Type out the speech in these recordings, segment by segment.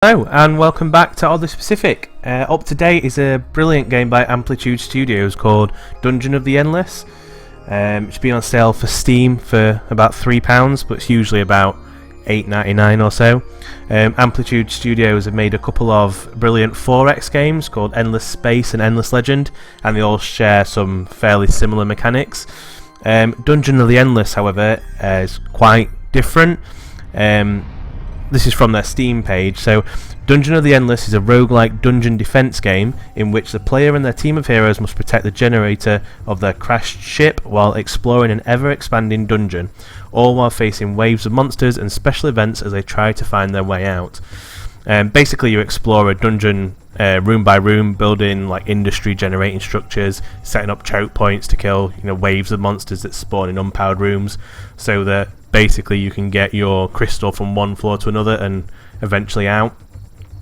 Hello and welcome back to Oddly Specific. Up to date is a brilliant game by Amplitude Studios called Dungeon of the Endless. It's been on sale for Steam for about £3, but it's usually about $8.99 or so. Amplitude Studios have made a couple of brilliant 4X games called Endless Space and Endless Legend, and they all share some fairly similar mechanics. Dungeon of the Endless, however, is quite different. This is from their Steam page. So, Dungeon of the Endless is a roguelike dungeon defense game in which the player and their team of heroes must protect the generator of their crashed ship while exploring an ever-expanding dungeon, all while facing waves of monsters and special events as they try to find their way out. Basically, you explore a dungeon room by room, building like industry generating structures, setting up choke points to kill waves of monsters that spawn in unpowered rooms, so that basically you can get your crystal from one floor to another and eventually out.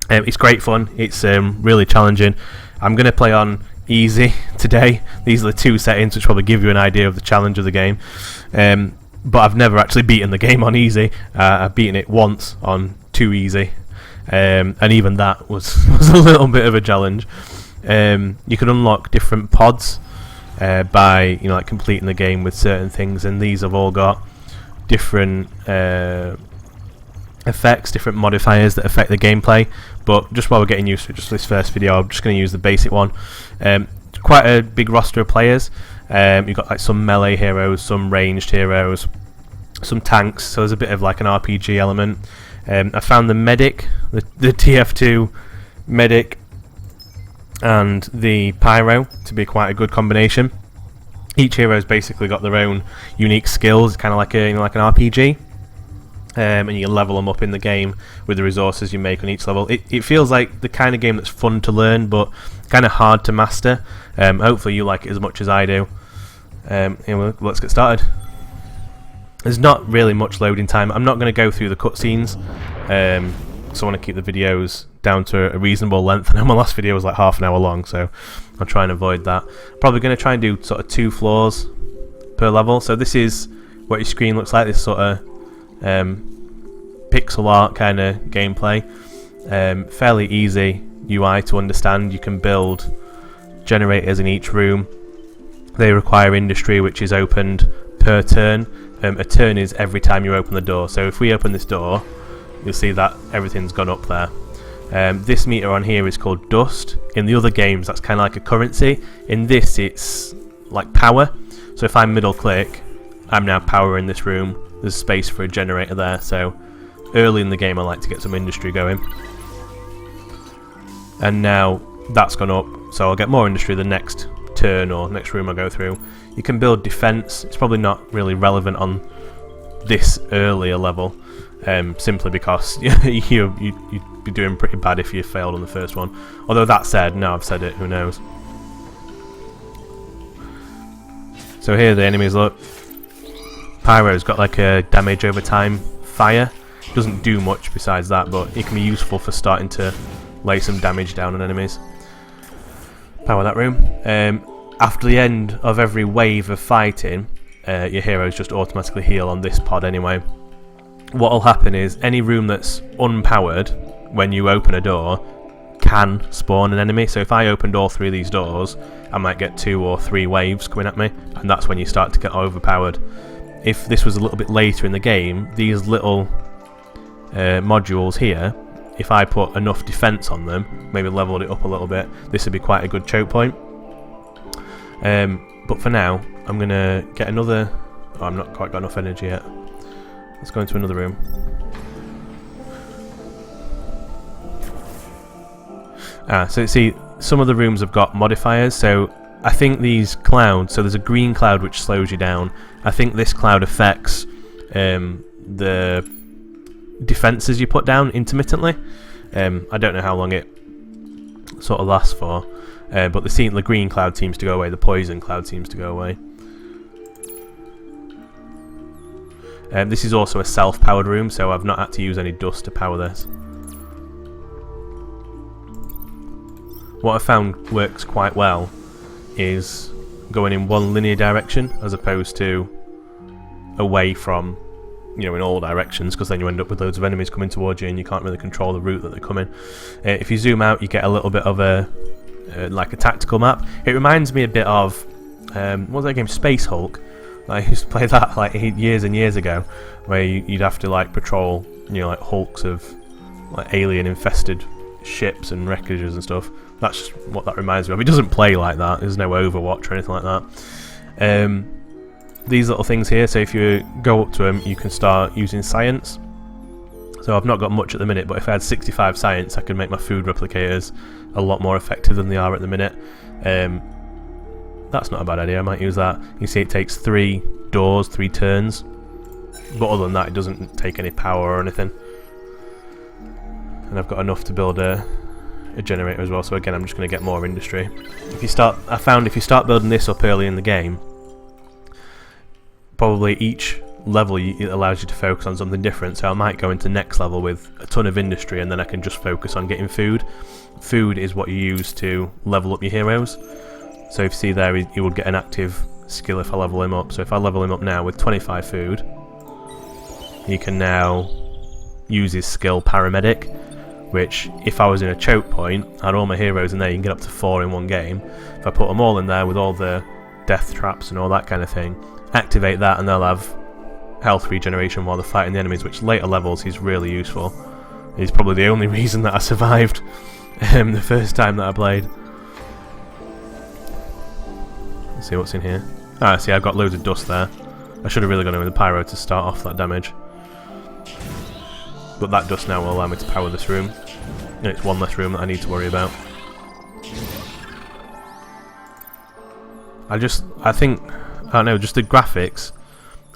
It's great fun. It's really challenging. I'm going to play on easy today. These are the two settings which probably give you an idea of the challenge of the game. But I've never actually beaten the game on easy. I've beaten it once on too easy. And even that was a little bit of a challenge. You can unlock different pods by like completing the game with certain things, and these have all got different effects, different modifiers that affect the gameplay. But just while we're getting used to just this first video, I'm just going to use the basic one. Quite a big roster of players. You've got like some melee heroes, some ranged heroes, some tanks, so there's a bit of like an RPG element. I found the medic, the TF2 medic and the pyro to be quite a good combination. Each hero's basically got their own unique skills. It's kind of like like an RPG, and you level them up in the game with the resources you make on each level. It feels like the kind of game that's fun to learn, but kind of hard to master. Hopefully you like it as much as I do. Let's get started. There's not really much loading time. I'm not going to go through the cutscenes, because I want to keep the videos down to a reasonable length. I know my last video was like half an hour long, so I'll try and avoid that. Probably going to try and do sort of 2 floors per level. So this is what your screen looks like, this sort of pixel art kind of gameplay. Fairly easy UI to understand. You can build generators in each room. They require industry, which is opened per turn. A turn is every time you open the door. So if we open this door, you'll see that everything's gone up there. This meter on here is called dust. In the other games, that's kind of like a currency. In this, it's like power. So if I middle click, I'm now power in this room. There's space for a generator there. So early in the game, I like to get some industry going. And now that's gone up, so I'll get more industry the next turn or next room I go through. You can build defense. It's probably not really relevant on this earlier level, simply because you'd be doing pretty bad if you failed on the first one. Although that said, now I've said it, who knows. So here the enemies look. Pyro's got like a damage over time fire. Doesn't do much besides that, but it can be useful for starting to lay some damage down on enemies. Power that room. After the end of every wave of fighting, your heroes just automatically heal on this pod anyway. What will happen is any room that's unpowered, when you open a door, can spawn an enemy. So if I opened all 3 of these doors, I might get 2 or 3 waves coming at me, and that's when you start to get overpowered. If this was a little bit later in the game, these little modules here, if I put enough defense on them, maybe leveled it up a little bit, this would be quite a good choke point. But for now, I'm going to get another... Oh, I'm not quite got enough energy yet. Let's go into another room. So see, some of the rooms have got modifiers, so I think these clouds... So there's a green cloud which slows you down. I think this cloud affects the defences you put down intermittently. I don't know how long it sort of lasts for. But the green cloud seems to go away, the poison cloud seems to go away. This is also a self-powered room, so I've not had to use any dust to power this. What I found works quite well is going in one linear direction as opposed to away from you know, in all directions, because then you end up with loads of enemies coming towards you and you can't really control the route that they're coming. If you zoom out, you get a little bit of a like a tactical map. It reminds me a bit of what was that game, Space Hulk. I used to play that like years and years ago, where you'd have to like patrol, you know, like hulks of like alien infested ships and wreckages and stuff. That's just what that reminds me of. It doesn't play like that. There's no Overwatch or anything like that. These little things here, so if you go up to them, you can start using science. So I've not got much at the minute, but if I had 65 science, I could make my food replicators a lot more effective than they are at the minute. That's not a bad idea, I might use that. You see it takes 3 doors, 3 turns. But other than that, it doesn't take any power or anything. And I've got enough to build a generator as well, so again I'm just going to get more industry. I found if you start building this up early in the game, probably each level it allows you to focus on something different. So I might go into next level with a ton of industry, and then I can just focus on getting food. Food is what you use to level up your heroes. So if you see there, he would get an active skill if I level him up. So if I level him up now with 25 food, he can now use his skill Paramedic, which if I was in a choke point, I had all my heroes in there, you can get up to 4 in one game. If I put them all in there with all the death traps and all that kind of thing, activate that and they'll have health regeneration while they're fighting the enemies, which later levels he's really useful. He's probably the only reason that I survived the first time that I played. Let's see what's in here. Ah, see, I've got loads of dust there. I should have really gone in with the pyro to start off that damage. But that dust now will allow me to power this room. And it's one less room that I need to worry about. I don't know, just the graphics.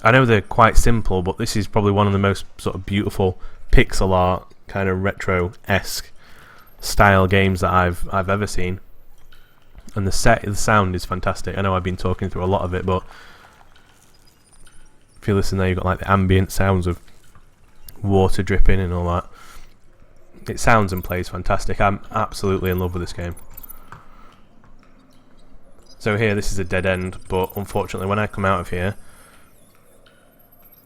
I know they're quite simple, but this is probably one of the most sort of beautiful pixel art, kind of retro-esque style games that I've ever seen. And the sound is fantastic. I know I've been talking through a lot of it, but if you listen there, you've got like the ambient sounds of water dripping and all that. It sounds and plays fantastic. I'm absolutely in love with this game. So here, this is a dead end, but unfortunately when I come out of here,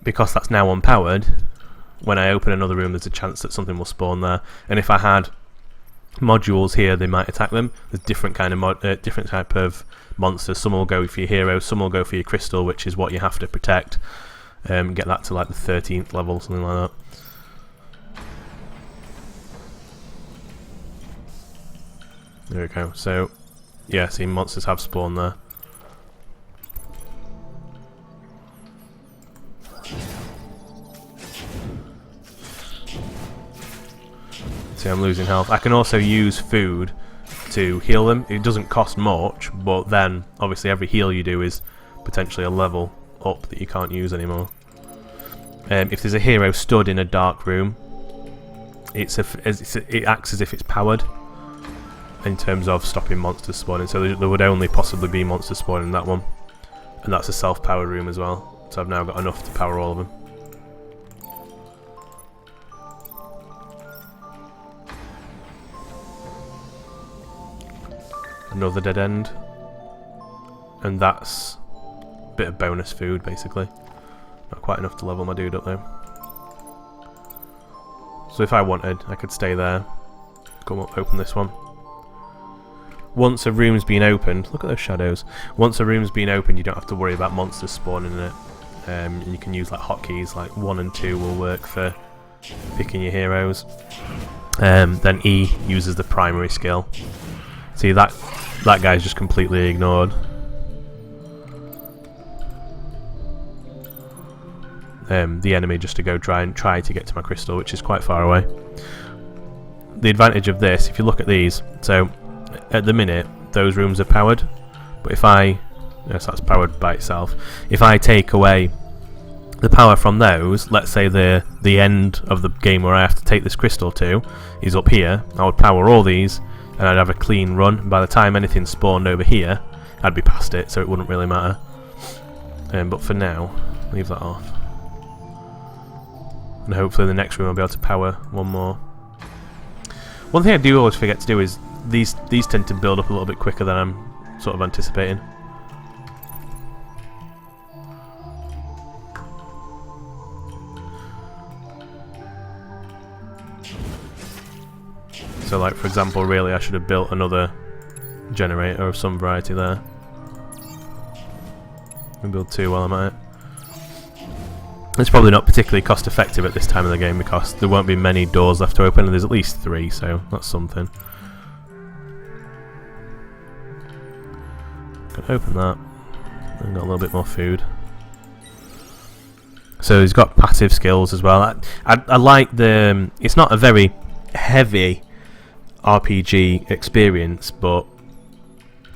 because that's now unpowered, when I open another room there's a chance that something will spawn there. And if I had modules here, they might attack them. There's different kind of different type of monsters. Some will go for your hero, some will go for your crystal, which is what you have to protect. Get that to like the 13th level, something like that. There we go. So yeah, see, monsters have spawned there. See, I'm losing health. I can also use food to heal them. It doesn't cost much, but then obviously every heal you do is potentially a level up that you can't use anymore. If there's a hero stood in a dark room, it acts as if it's powered in terms of stopping monsters spawning. So there would only possibly be monsters spawning in that one, and that's a self-powered room as well. So I've now got enough to power all of them. Another dead end, and that's a bit of bonus food basically. Not quite enough to level my dude up though. So if I wanted, I could stay there, come up, open this one. Once a room's been opened, look at those shadows. Once a room's been opened, you don't have to worry about monsters spawning in it. And you can use like hotkeys, like 1 and 2 will work for picking your heroes. Then E uses the primary skill. See, that guy's just completely ignored. The enemy just to go try to get to my crystal, which is quite far away. The advantage of this, if you look at these, so at the minute those rooms are powered, but if yes, that's powered by itself. If I take away the power from those, let's say the end of the game where I have to take this crystal to is up here, I would power all these and I'd have a clean run. By the time anything spawned over here, I'd be past it, so it wouldn't really matter. But for now, leave that off. And hopefully the next room I'll be able to power one more. One thing I do always forget to do is these tend to build up a little bit quicker than I'm sort of anticipating. So like for example, really I should have built another generator of some variety there. And build 2 while I'm at it. It's probably not particularly cost effective at this time of the game because there won't be many doors left to open, and there's at least 3, so that's something. Can open that. And got a little bit more food. So he's got passive skills as well. I like the... it's not a very heavy RPG experience, but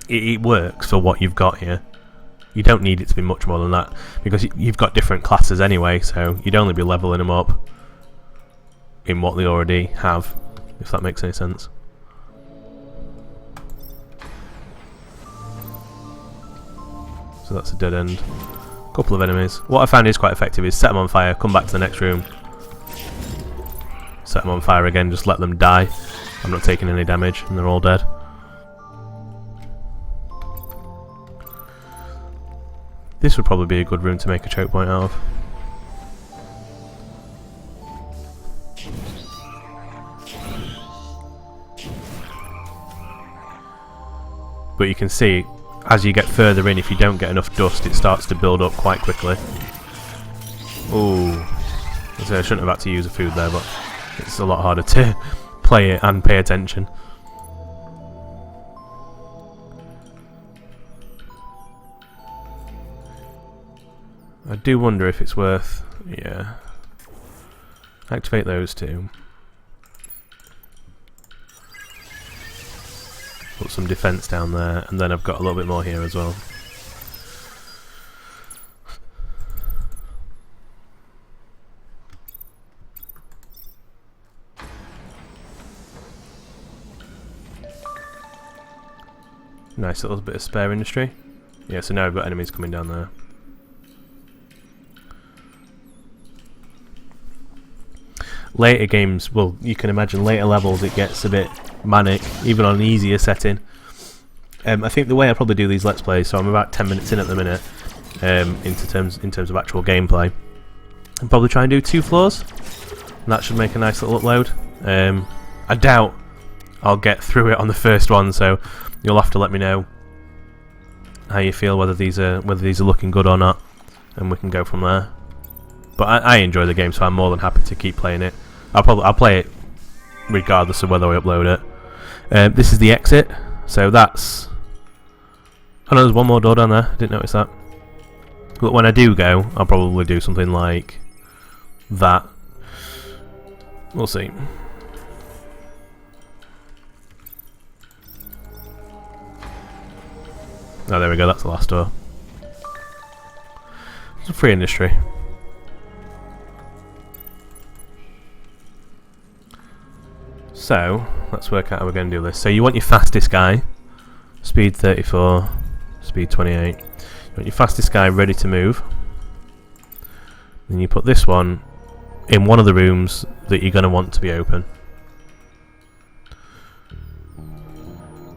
it works for what you've got here. You don't need it to be much more than that, because you've got different classes anyway, so you'd only be leveling them up in what they already have, if that makes any sense. So that's a dead end. Couple of enemies. What I found is quite effective is set them on fire, come back to the next room, set them on fire again, just let them die. I'm not taking any damage, and they're all dead. This would probably be a good room to make a choke point out of. But you can see, as you get further in, if you don't get enough dust, it starts to build up quite quickly. Ooh. So I shouldn't have had to use a food there, but it's a lot harder to play it and pay attention. I do wonder if it's worth... yeah. Activate those 2. Put some defense down there, and then I've got a little bit more here as well. Nice little bit of spare industry. Yeah, so now I've got enemies coming down there. Later games, well, you can imagine later levels it gets a bit manic, even on an easier setting. I think the way I probably do these Let's Plays, so I'm about 10 minutes in at the minute, in terms of actual gameplay, I'll probably try and do 2 floors, and that should make a nice little upload. I doubt I'll get through it on the first one, so you'll have to let me know how you feel, whether these are looking good or not, and we can go from there. But I enjoy the game, so I'm more than happy to keep playing it. I'll play it regardless of whether I upload it. This is the exit, so that's... oh no, there's one more door down there, I didn't notice that. But when I do go, I'll probably do something like that. We'll see. Oh, there we go, that's the last door. It's a free industry. So, let's work out how we're going to do this. So you want your fastest guy, speed 34, speed 28. You want your fastest guy ready to move. Then you put this one in one of the rooms that you're going to want to be open.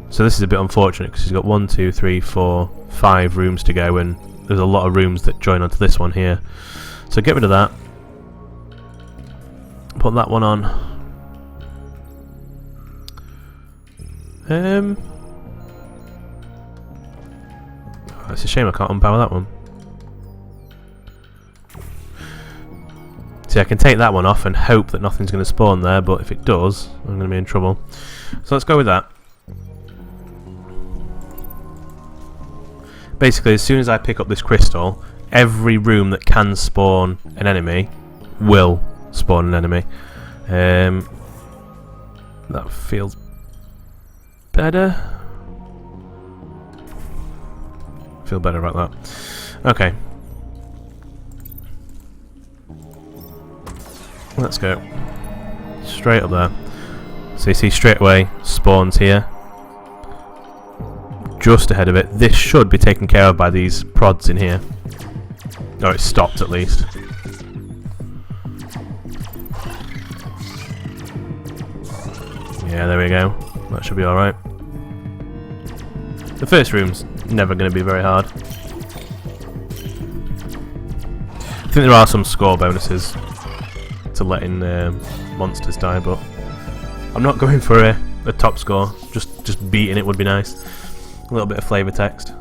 So this is a bit unfortunate because he's got 1, 2, 3, 4, 5 rooms to go, and there's a lot of rooms that join onto this one here. So get rid of that. Put that one on. It's a shame I can't unpower that one. See, I can take that one off and hope that nothing's going to spawn there, but if it does, I'm going to be in trouble. So let's go with that. Basically, as soon as I pick up this crystal, every room that can spawn an enemy will spawn an enemy. That feels better. Feel better about that. Okay. Let's go. Straight up there. So you see straight away spawns here. Just ahead of it. This should be taken care of by these prods in here. Oh, it's stopped at least. Yeah, there we go. That should be alright. The first room's never going to be very hard. I think there are some score bonuses to letting monsters die, but I'm not going for a top score. Just beating it would be nice. A little bit of flavour text.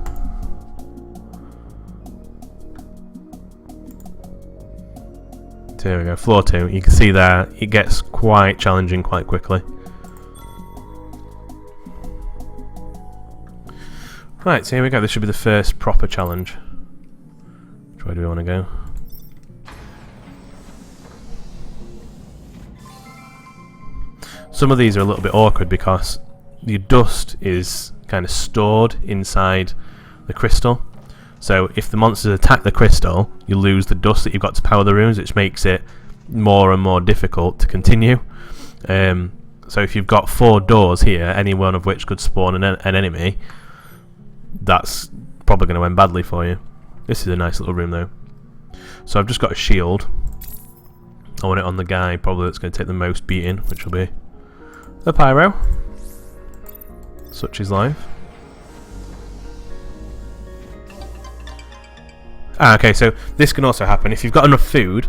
So here we go, floor 2. You can see there it gets quite challenging quite quickly. Right, so here we go. This should be the first proper challenge. Which way do we want to go? Some of these are a little bit awkward because your dust is kind of stored inside the crystal. So if the monsters attack the crystal, you lose the dust that you've got to power the rooms, which makes it more and more difficult to continue. So if you've got 4 doors here, any one of which could spawn an enemy, that's probably going to end badly for you. This is a nice little room though. So I've just got a shield. I want it on the guy probably that's going to take the most beating, which will be the pyro. Such is life. Okay, so this can also happen if you've got enough food.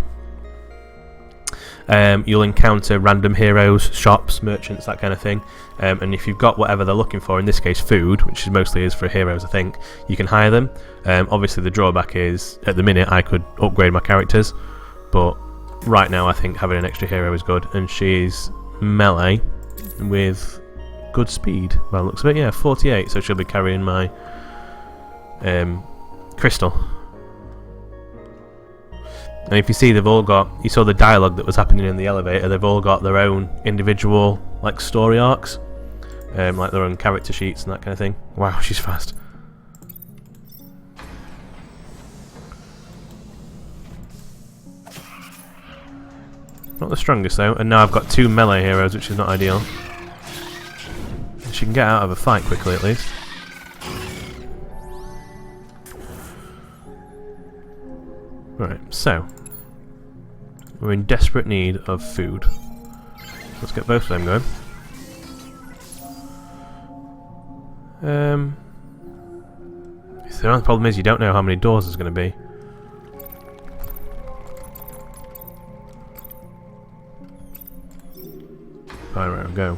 You'll encounter random heroes, shops, merchants, that kind of thing. And if you've got whatever they're looking for, in this case food, which mostly is for heroes I think, you can hire them. Obviously the drawback is, at the minute I could upgrade my characters, but right now I think having an extra hero is good. And she's melee with good speed, by the looks of it. Yeah, 48, so she'll be carrying my crystal. And if you see, they've all got, you saw the dialogue that was happening in the elevator, they've all got their own individual like story arcs, like their own character sheets and that kind of thing. Wow, she's fast. Not the strongest though, and now I've got 2 melee heroes, which is not ideal. She can get out of a fight quickly at least. Right, so we're in desperate need of food. Let's get both of them going. The only problem is you don't know how many doors there's going to be. Alright, go.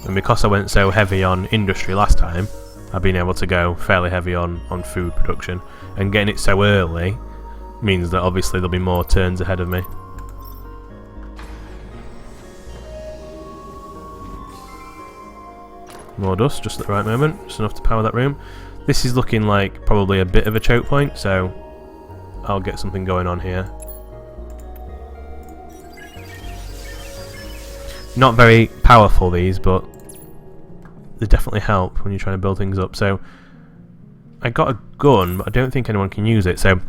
And because I went so heavy on industry last time, I've been able to go fairly heavy on food production. And getting it so early means that obviously there'll be more turns ahead of me. More dust, just at the right moment, just enough to power that room. This is looking like probably a bit of a choke point, so I'll get something going on here. Not very powerful these, but they definitely help when you're trying to build things up. So I got a gun, but I don't think anyone can use it. So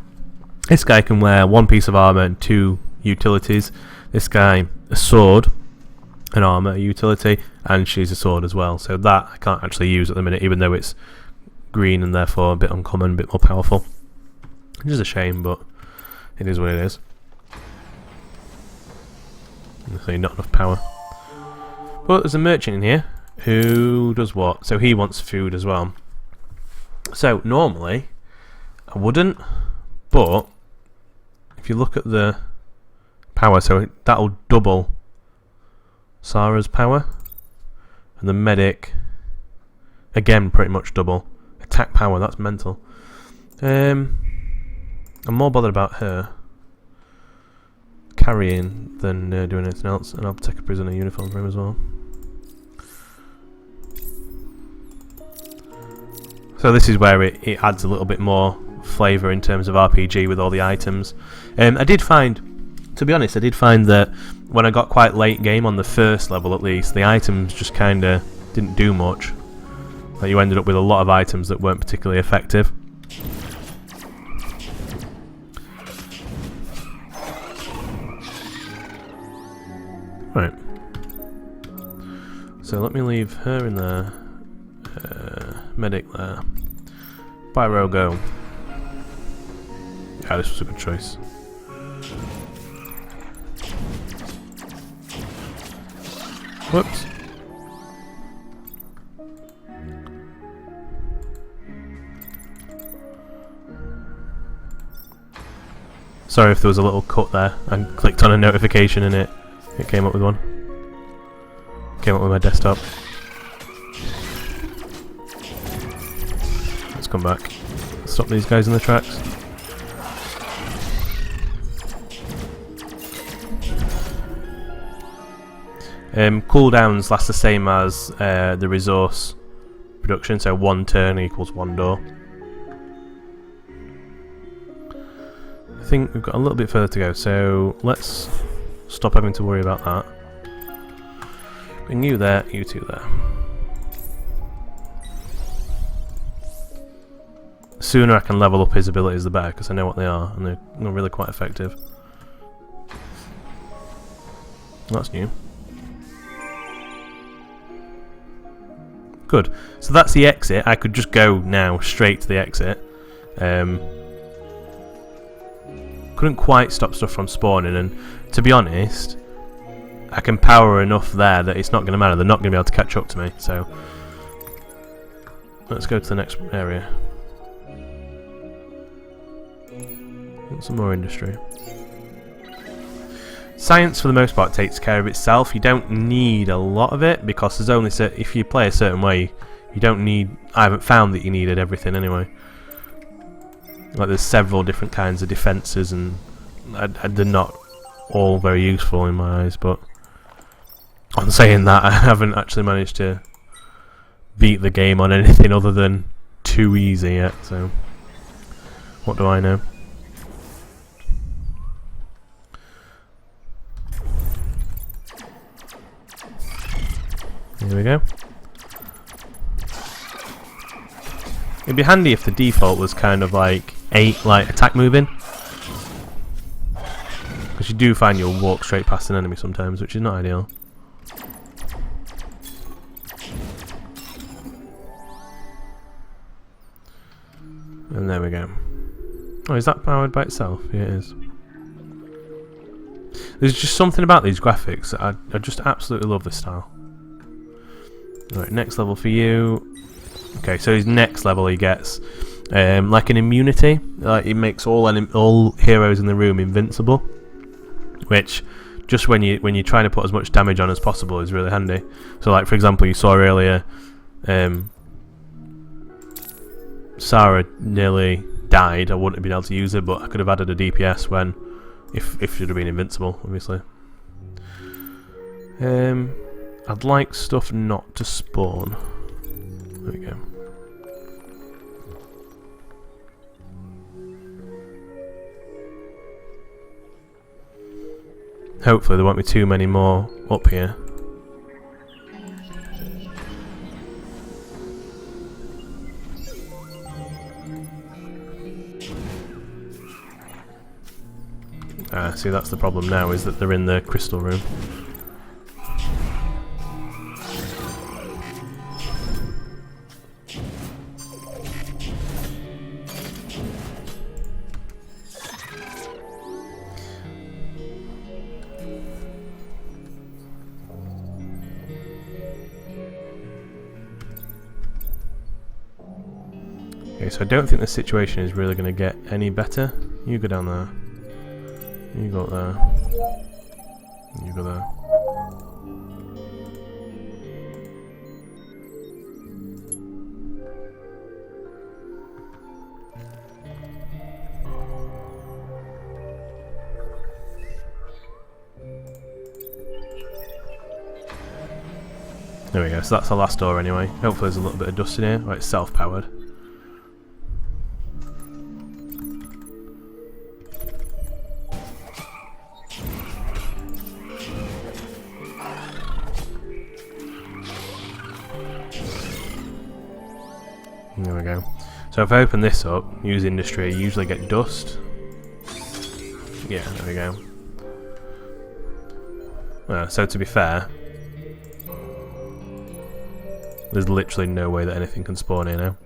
this guy can wear 1 piece of armor and 2 utilities. This guy a sword, an armor, a utility, and she's a sword as well. So that I can't actually use at the minute, even though it's green and therefore a bit uncommon, a bit more powerful. Which is a shame, but it is what it is. So not enough power. But there's a merchant in here who does what? So he wants food as well. So normally I wouldn't, but if you look at the power, so that'll double Sarah's power, and the medic again pretty much double attack power. That's mental. I'm more bothered about her carrying than doing anything else, and I'll take a prisoner uniform for him as well. So this is where it adds a little bit more flavour in terms of RPG with all the items. I did find, to be honest, that when I got quite late game on the first level at least, the items just kinda didn't do much. Like you ended up with a lot of items that weren't particularly effective. Right. So let me leave her in there. Medic there. Pyro go. Yeah, this was a good choice. Whoops. Sorry if there was a little cut there. I clicked on a notification and it came up with one. Came up with my desktop. Let's come back. Stop these guys in the tracks. Cooldowns last the same as the resource production, so 1 turn equals 1 door. I think we've got a little bit further to go, so let's stop having to worry about that. Bring you there, you two there. The sooner I can level up his abilities the better, because I know what they are, and they're really quite effective. That's new. Good. So that's the exit. I could just go now straight to the exit. Couldn't quite stop stuff from spawning, and to be honest, I can power enough there that it's not going to matter. They're not going to be able to catch up to me. So let's go to the next area. Some more industry. Science, for the most part, takes care of itself. You don't need a lot of it because there's only if you play a certain way, you don't need. I haven't found that you needed everything anyway. Like there's several different kinds of defences, and they're not all very useful in my eyes. But on saying that, I haven't actually managed to beat the game on anything other than too easy yet. So what do I know? Here we go. It'd be handy if the default was kind of like 8 like attack moving, because you do find you'll walk straight past an enemy sometimes, which is not ideal. And there we go. Oh, is that powered by itself? Yeah, it is. There's just something about these graphics. I just absolutely love this style. Right, next level for you. Okay, so his next level he gets like an immunity. Like it makes all heroes in the room invincible, which just when you're trying to put as much damage on as possible is really handy. So, like for example, you saw earlier, Sarah nearly died. I wouldn't have been able to use her, but I could have added a DPS when if she'd have been invincible, obviously. I'd like stuff not to spawn. There we go. Hopefully there won't be too many more up here. See, that's the problem now, is that they're in the crystal room. Okay, so I don't think the situation is really going to get any better. You go down there. You go up there. You go there. There we go, so that's the last door anyway. Hopefully there's a little bit of dust in here. Right, it's self-powered. There we go. So if I open this up, use industry, you usually get dust. Yeah, there we go. So to be fair, there's literally no way that anything can spawn here now.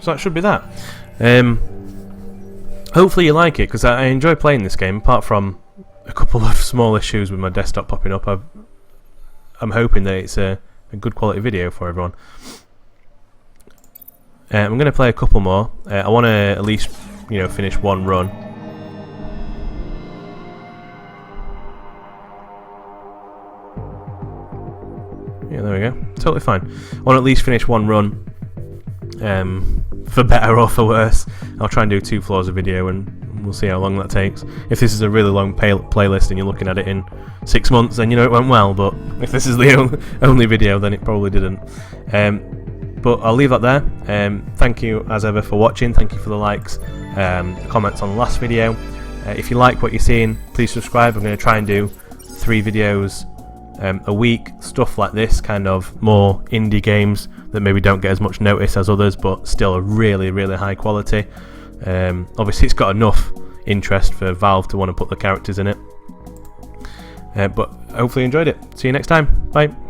So that should be that. Hopefully you like it, because I enjoy playing this game, apart from a couple of small issues with my desktop popping up. I'm hoping that it's a good quality video for everyone. I'm going to play a couple more. I want to at least, finish one run. Yeah, there we go. Totally fine. I want to at least finish one run. For better or for worse. I'll try and do 2 floors of video, and we'll see how long that takes. If this is a really long playlist and you're looking at it in 6 months, then it went well, but if this is the only video, then it probably didn't. But I'll leave that there. Thank you as ever for watching. Thank you for the likes, comments on the last video. If you like what you're seeing, please subscribe. I'm going to try and do 3 videos a week, stuff like this, kind of more indie games that maybe don't get as much notice as others, but still are really, really high quality. Obviously it's got enough interest for Valve to want to put the characters in it. But hopefully you enjoyed it. See you next time. Bye.